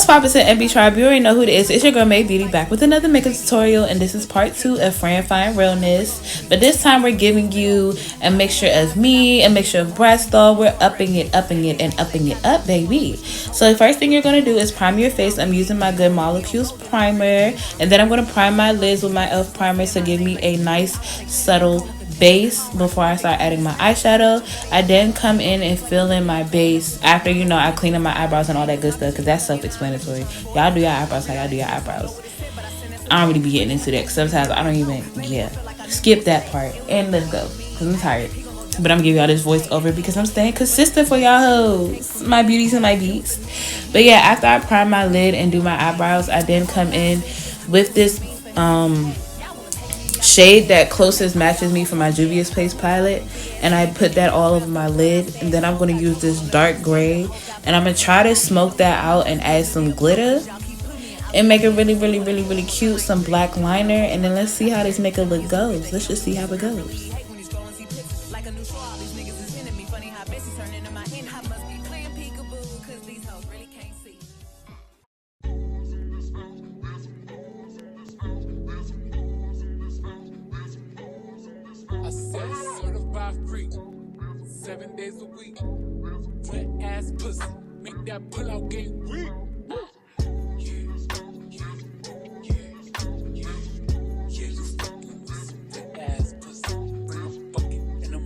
poppin' to MB Tribe? You already know who it is. It's your girl May Beauty back with another makeup tutorial, and this is part 2 of Fran Realness. But this time we're giving you a mixture of me, a mixture of breast doll. We're upping it, and upping it up, baby. So the first thing you're gonna do is prime your face. I'm using my Good Molecules primer, and then I'm gonna prime my lids with my e.l.f. primer to give me a nice subtle base before I start adding my eyeshadow. I then come in and fill in my base after, you know, I clean up my eyebrows and all that good stuff, because that's self-explanatory. Y'all do your eyebrows how y'all do your eyebrows. I don't really be getting into that, because sometimes I don't even, skip that part and let's go, because I'm tired. But I'm gonna give y'all this voiceover because I'm staying consistent for y'all hoes, my beauties and my beats. But yeah, after I prime my lid and do my eyebrows, I then come in with this shade that closest matches me for my Juvia's Place palette, and I put that all over my lid. And then I'm going to use this dark gray, and I'm going to try to smoke that out and add some glitter and make it really cute, some black liner. And then let's see how this makeup look goes. Let's just see how it goes. I said certified freak, 7 days a week. Wet ass pussy, make that pull out game weak. You fucking with some wet ass pussy. Bring a bucket and a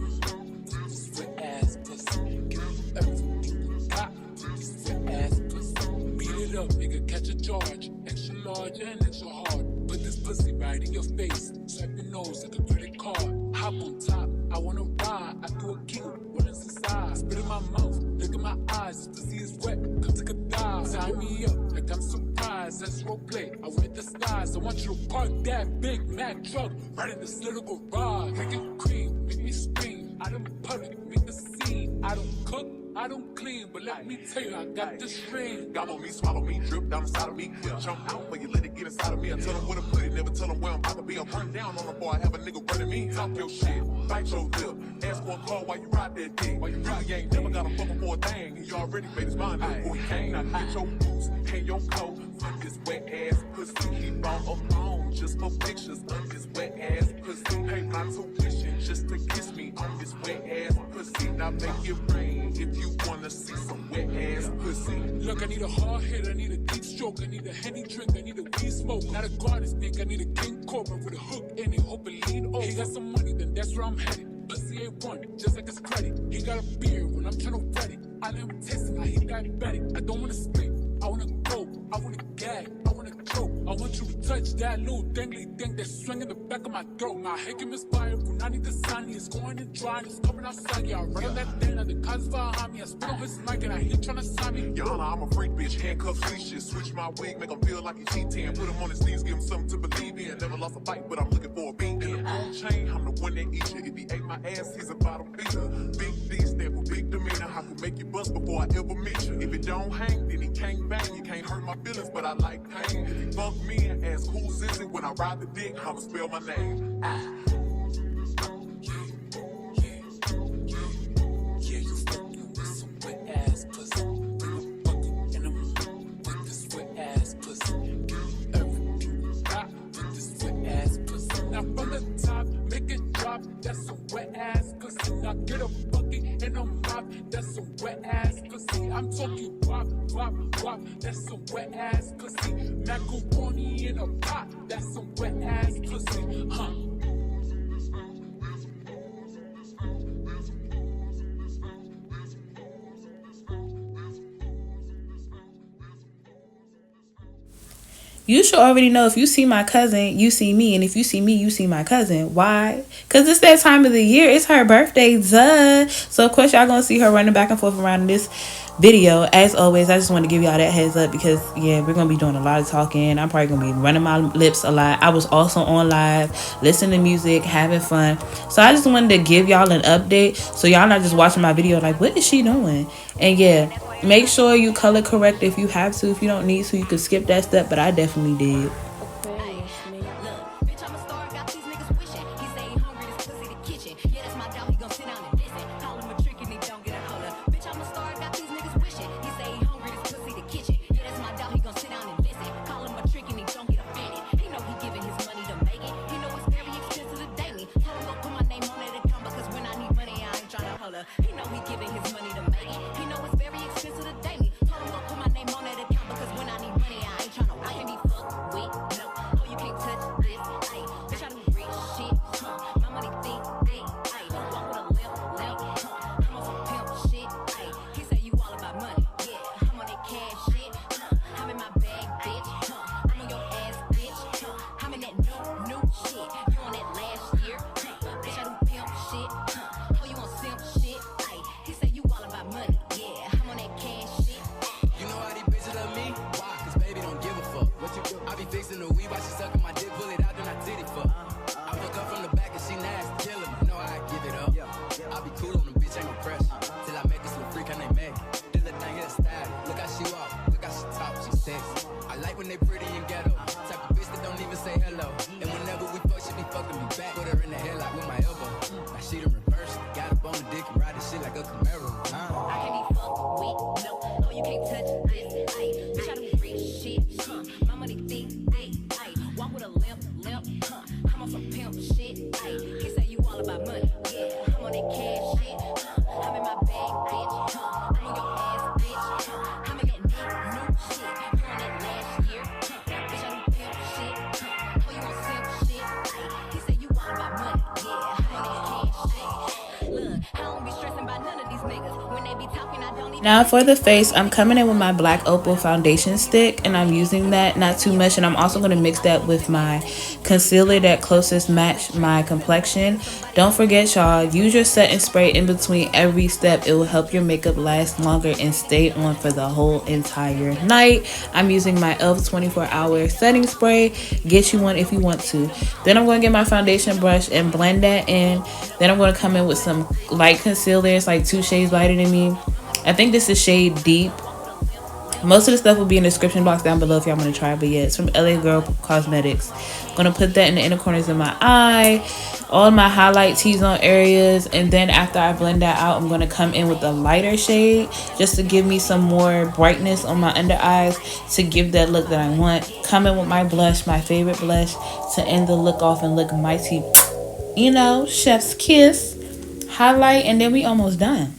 this wet ass pussy. Give me everything you got, this wet ass pussy. Beat it up, nigga, catch a charge. Extra large and extra hard. Put this pussy right in your face. Swipe your nose like a credit card. Hop on top, I wanna ride. I do a kick, what is inside? Spit in my mouth, look in my eyes. This pussy is wet, come take a dive. Tie me up like I'm surprised. That's roleplay, I wear disguise. I want you to park that Big Mac truck right in this little garage. Make it cream, make me scream. I don't public, make the scene. I don't cook, I don't clean, but let me tell you, I got this string. Gobble me, swallow me, drip down inside of me. Jump out, but you let it get inside of me. I tell them where to put it, never tell them where I'm about to be. I'm run down on them, boy, I have a nigga running me. Talk your shit, bite your lip. Ask for a call while you ride that dick. While you really ain't never got a fucking for a thing. He already made his mind up before he came. Now get your boots, hang your coat. Fuck this wet ass pussy. He bought a phone just for pictures of this wet ass pussy. Pay my tuition just to kiss me on this wet ass pussy. Now make it rain if you wanna see some wet ass pussy. Look, I need a hard hit, I need a deep stroke, I need a Henny drink, I need a weed smoke. Not a garden snake, I need a king cobra with a hook in it, hope it lean over. He got some money, then that's where I'm headed. Pussy ain't one, just like his credit. He got a beard when I'm tryna wet it. I let him taste it, now he diabetic. I don't wanna spit, I wanna go, I wanna gag, I wanna choke. I want you to touch that little dangly thing that's swinging the back of my throat. My head can misfire, Punani the sunny is going and drying, it's coming outside. Yeah, I run on that thing, now the cuz behind me. I spit on his mic and I hear tryna sign me. Your Honor, I'm a freak bitch, handcuffs, leashes. Switch my wig, make him feel like he's G10. Put him on his knees, give him something to believe in. Never lost a fight, but I'm looking for a beat. In the wrong chain, I'm the one that eat you. If he ate my ass, he's a bottom feeder. Big D stand for big demeanor. I can make you bust before I ever meet you. If it don't hang, then he can't bang. You can't hurt my feelings, but I like pain. If he fuck me and ask who's is it, when I ride the dick, I'ma spell my name. Yeah, you fucking with some wet ass pussy. Bring a bucket and a with this wet ass pussy. Give me everything you got with this wet ass pussy. Now from the top, make it drop. That's some wet ass pussy. Now get a bucket and a mop. That's some wet ass pussy. I'm talking wop, wop, wop. That's some wet ass pussy. Macaroni in a pot. That's some wet ass pussy. Huh? You should already know, if you see my cousin, you see me. And if you see me, you see my cousin. Why? Because it's that time of the year. It's her birthday, duh. So, of course, y'all going to see her running back and forth around this video. As always, I just want to give y'all that heads up because, yeah, we're going to be doing a lot of talking. I'm probably going to be running my lips a lot. I was also on live, listening to music, having fun. So, I just wanted to give y'all an update so y'all not just watching my video like, what is she doing? And, yeah. Make sure you color correct if you have to. If you don't need to, you can skip that step, but I definitely did. Now for the face, I'm coming in with my Black Opal foundation stick, and I'm using that, not too much, and I'm also going to mix that with my concealer that closest match my complexion. Don't forget, y'all, use your setting spray in between every step. It will help your makeup last longer and stay on for the whole entire night. I'm using my e.l.f. 24-hour setting spray. Get you one if you want to. Then I'm going to get my foundation brush and blend that in. Then I'm going to come in with some light concealer. It's like 2 shades lighter than me. I think this is shade Deep. Most of the stuff will be in the description box down below if y'all want to try it. But yeah, it's from LA Girl Cosmetics. Gonna put that in the inner corners of my eye, all my highlight T-zone areas, and then after I blend that out, I'm gonna come in with a lighter shade just to give me some more brightness on my under eyes to give that look that I want. Come in with my blush, my favorite blush, to end the look off and look mighty, you know, chef's kiss. Highlight, and then we almost done.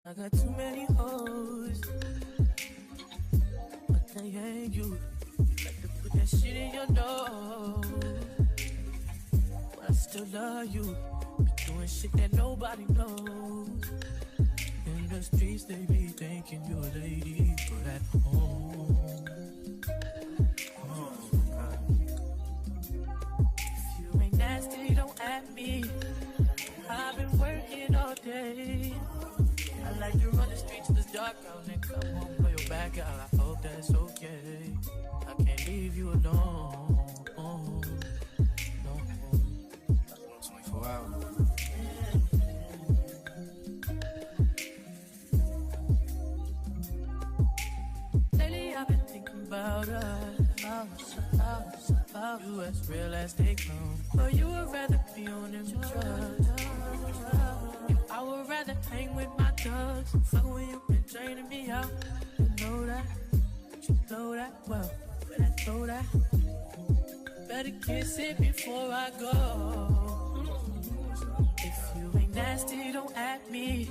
I got too many hoes, but they ain't you. Like to put that shit in your nose, but I still love you. Be doing shit that nobody knows. In the streets they be thinking you're a lady, but at home, oh God. If you ain't nasty, don't at me. I've been working all day. I like to run the streets till it's dark out and come home, blow your back out. I hope that's okay. I can't leave you alone. No. 24 hours. Lately I've been thinking about us, about you as real as they come. But you would rather be on them drugs. I would rather hang with my thugs. Fuck when you been draining me out. You know that, you know that well. But I know that. Better kiss it before I go. If you ain't nasty, don't at me.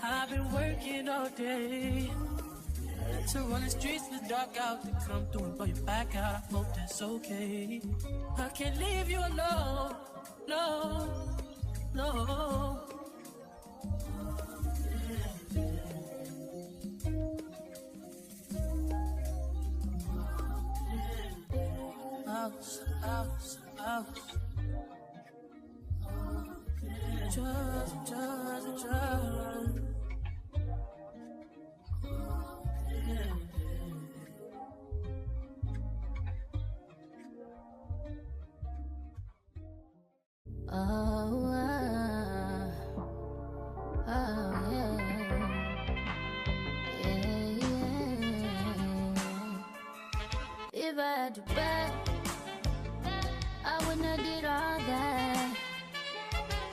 I've been working all day to run the streets in the dark out, to come through and blow your back out. I hope that's okay. I can't leave you alone. No. House. Just. If I had you back, I wouldn't have did all that.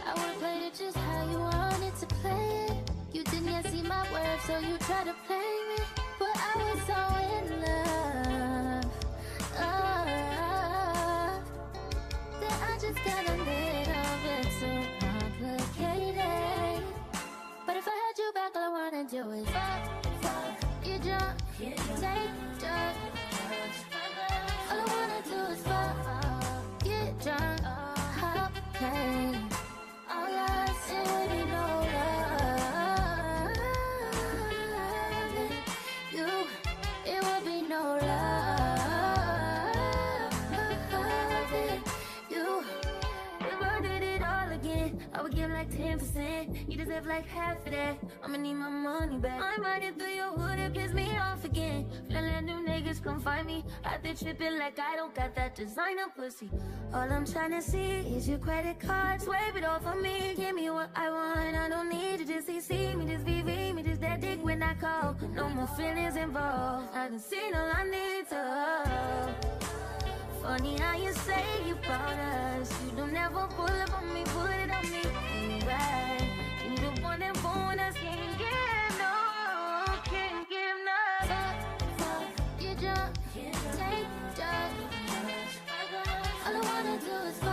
I would've played it just how you wanted to play it. You didn't yet see my worth, so you tried to play me. But I was so in love, that I just got a little bit too complicated. But if I had you back, all I wanna do is fuck, get drunk, take drugs. All I wanna do is fuck, get drunk, hop, play. All I see would be no love. You, it would be no love. You, if I did it all again, I would give like 10%. You deserve like half of that. I'ma need my money back. I'm riding through your hood, it piss me off again. Feeling new niggas come find me. Out there tripping like I don't got that designer pussy. All I'm trying to see is your credit card. Swipe it off on me. Give me what I want. I don't need you. Just CC me, just VV me, just that dick when I call. No more feelings involved. I done seen all I need to. Funny how you say you proud us. You don't ever pull up on me, put it on me. You right. You the one that want us. Can't give no. Fuck, get drunk, take drugs. All I wanna do is fuck.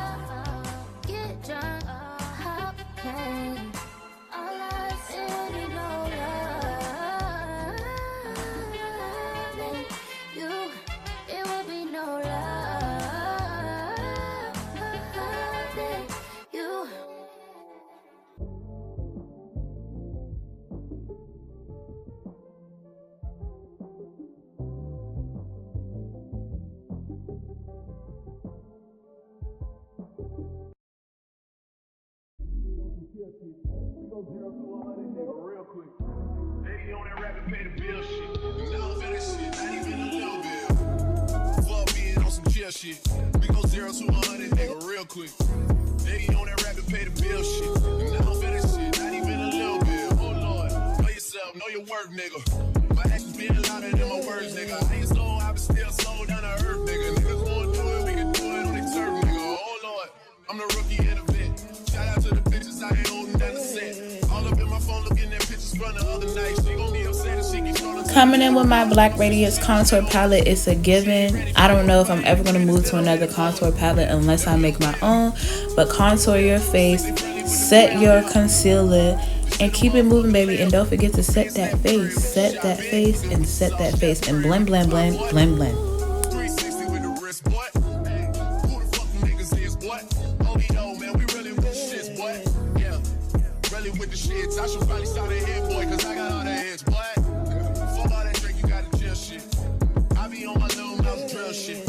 Real quick. They on that rapid pay the bill shit. Now for that shit, not even a little bit. Fuck being on some chill shit. We go 0 to 100, nigga, real quick. They on that rapid pay the bill shit. Now for that shit, not even a little bit. Oh Lord, know yourself, know your work, nigga. My actions being louder than my words, nigga. I ain't slow, I been still slow down to earth, nigga. Niggas wanna do it, we can do it on their turf, nigga. Oh Lord, I'm the rookie in the vet. Shout out to the bitches I ain't holding down the set. All up in my phone looking at pictures from the other night. She gon' be upset if she keeps trying to. Coming in with my Black Radius contour palette, it's a given. I don't know if I'm ever going to move to another contour palette unless I make my own. But contour your face, set your concealer, and keep it moving, baby. And don't forget to set that face. Set that face and set that face. And blend, blend, blend, blend, blend. 360 with the wrist, boy. Hey, who the fuck them niggas is, boy? Oh, yo, man, we really with the shits, boy. Yeah, really with the shits. I should probably start a hit, boy, cause I got all the hits, boy. Fuck all that drink, you gotta chill shit. I be on my little mouth drill shit.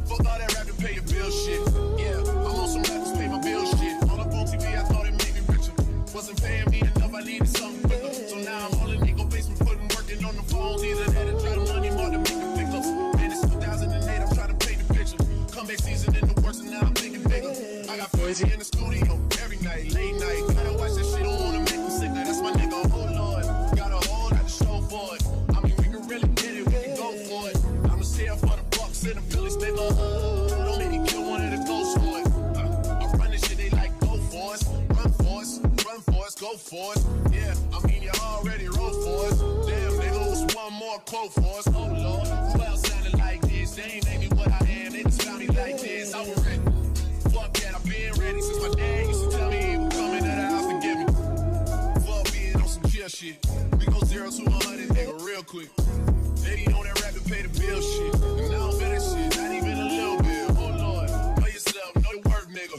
Fuck all that rap to pay your bill shit. Yeah, I'm on some rappers pay my bill shit. On the boom TV, I thought it made me richer. Wasn't paying me enough, I needed something quicker. So now I'm all in Nico basement, putting working on the phones. Either that or try to money more to make the pickups. Man, it's 2008, I'm trying to paint the picture. Comeback season in the works, and now I'm thinking bigger. I got 40 in the studio every night, late night. Gotta watch that shit, don't wanna make me sicker. That's my nigga, oh Lord. Got a whole lot to show for it. I mean, we can really get it, we can go for it. I'ma stay up for the Bucks and the Phillies, nigga. Don't make me kill one of the ghosts for it. I run this shit, they like, go for us, run for us, run for us, go for us. Yeah, I mean, you already wrote for us. Damn, nigga, what's one more quote for us? Oh Lord, who else sounded like this? They ain't made me what I am, they just found me like this. I was ready. Fuck that, I've been ready since my dad used to tell me he was coming to the house to get me. Fuck being on some chill shit. We go 0 to 100, nigga, real quick. They on that rap to pay the bill shit. And now I'm that shit, not even a little bit. Oh Lord, know yourself, know your work, nigga.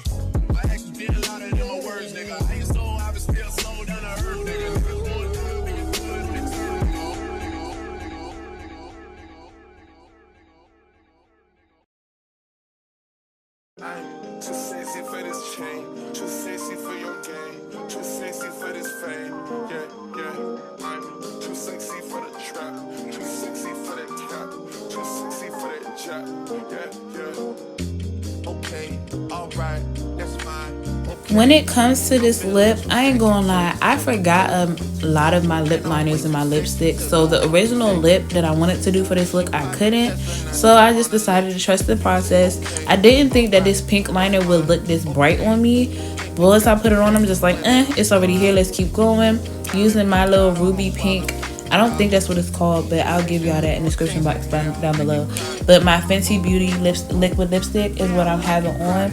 My actions being louder than my words, nigga. I ain't slow, I been still slow down to earth, nigga. Niggas wanna do it, we can do it on their turf, nigga. I'm too sexy for this chain, too sexy for your game, too sexy for this fame. Yeah, yeah. I'm too sexy for the trap, too sexy for that cap, too sexy for that jack. Yeah, yeah. Okay, alright, that's fine. When it comes to this lip, I ain't gonna lie, I forgot a lot of my lip liners and my lipstick. So the original lip that I wanted to do for this look, I couldn't. So I just decided to trust the process. I didn't think that this pink liner would look this bright on me. But once I put it on, I'm just like, it's already here. Let's keep going. Using my little ruby pink. I don't think that's what it's called, but I'll give y'all that in the description box down below. But my Fenty Beauty liquid lipstick is what I'm having on.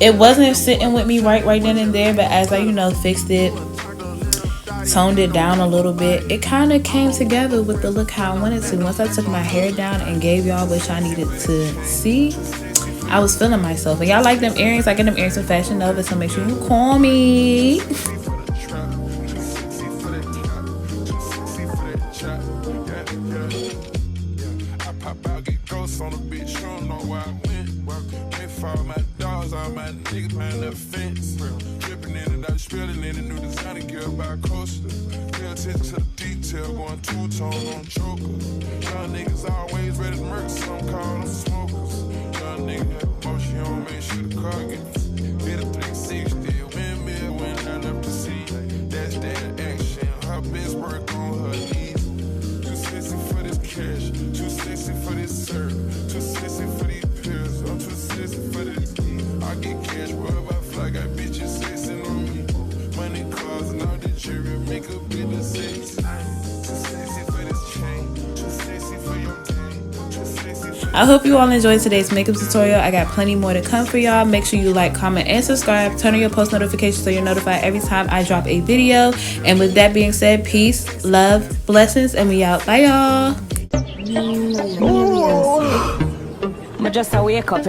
It wasn't sitting with me right then and there, but as I, fixed it, toned it down a little bit, it kind of came together with the look how I wanted to. Once I took my hair down and gave y'all what y'all needed to see, I was feeling myself. And y'all like them earrings? I get them earrings from Fashion Nova, so make sure you call me. On the bitch, you don't know where I went. Can't follow my dogs, all my niggas behind the fence. Dripping in and out, spilling in the new designer gear by coaster. Pay attention to the detail, going two-tone on chokers. Young niggas always ready to murk, some call them smokers. Young nigga got motion on, make sure the car gets hit a 360. Windmill when I left the seat. That's that action, her best work on her knees. Too sexy for this cash, too sexy for this serve, too sexy for these pills, I'm too sexy for this. I get cash, worry about fly, got bitches sexing on me. Money, cars, and all the jewelry, make a business sex. I'm too sexy for this chain, too sexy for your game, too sexy for. I hope you all enjoyed today's makeup tutorial. I got plenty more to come for y'all. Make sure you like, comment, and subscribe. Turn on your post notifications so you're notified every time I drop a video. And with that being said, peace, love, blessings, and we out. Bye, y'all. I just wake up,